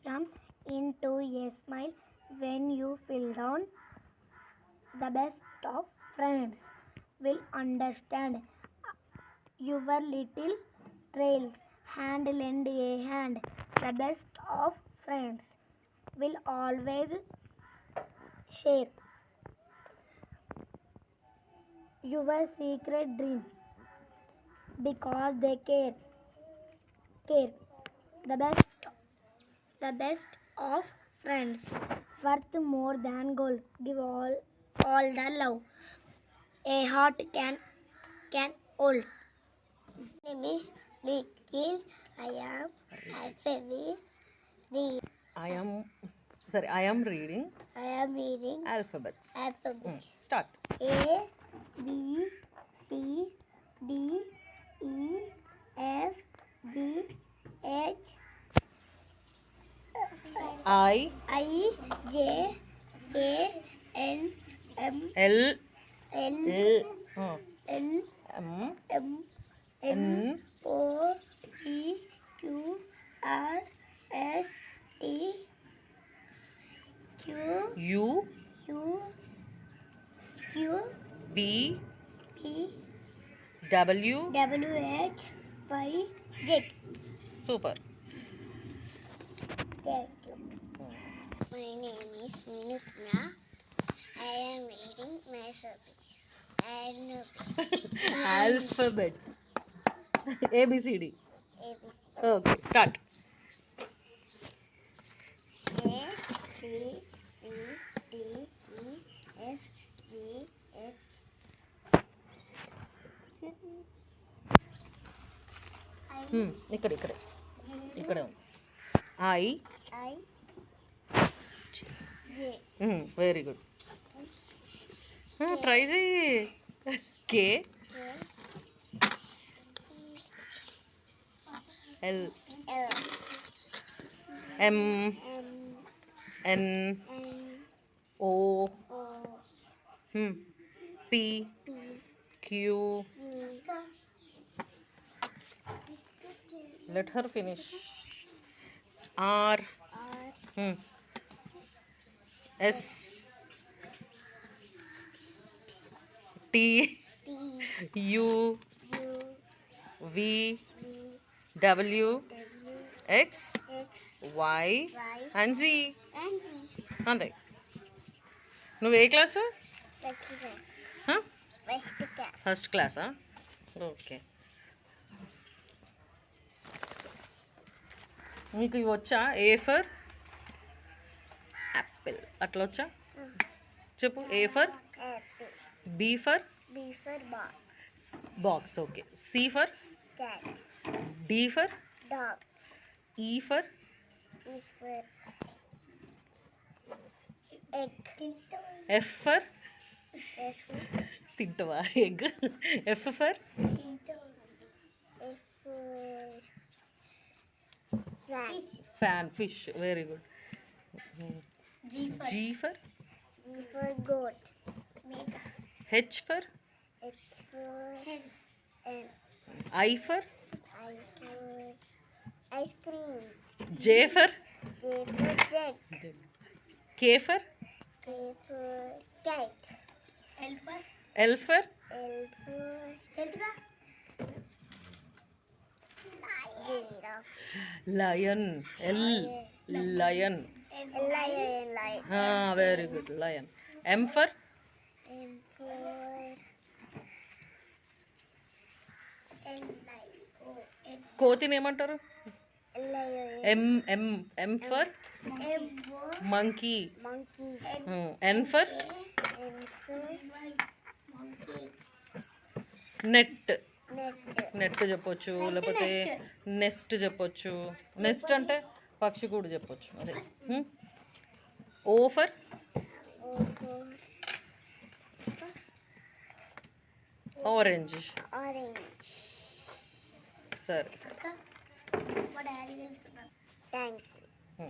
from into a smile when you feel down. The best of friends will understand your little trails. Hand lend a hand. The best of friends will always share your secret dreams because they care. The best of friends worth more than gold. Give all the love a heart can hold. My name is Nikhil. I am alphabet. I am reading I am reading alphabets. alphabets. Start. A B C D E F G H I J K L M L N uh, N M M N O P Q R S T U Q V P W. W X Y Z. Super. Thank you. My name is Minutna. I am reading my service. Alphabets. A B C D. ABC. Okay. Start. A B C D E F G H. ఇక్కడ ఉంది. I J very good. Try చేయి. K L L M N N N O O P P Q. Q Let her finish. R R S T T U U V V W W X X Y Y and Z. and Z. అంతే. నువ్వు ఏ class? First క్లాసా? Okay. మీకు ఇవి వచ్చా? A for apple అట్లా వచ్చా? చెప్పు. A for Apple. B for B for box. Box. Okay. C for Cat. D for Dog. E for E for egg. F for F తింటవా egg? F for F for fish. Fan. Fish. Very good. G for G for goat. H for H for hen. I for I for ice cream. J for J for jet. K for K for kite. L for L for giraffe. Lion. L lion. Lion. Very good. Lion. M for M for కోతిని ఏమంటారు? lion. M M M for M for monkey. monkey. N for N for net. net. Net చెప్పొచ్చు, లేకపోతే NEFT చెప్పొచ్చు. NEFT అంటే పక్షి కూడా చెప్పొచ్చు. అదే. O for O for orange. orange. సరే సరే. Thank you.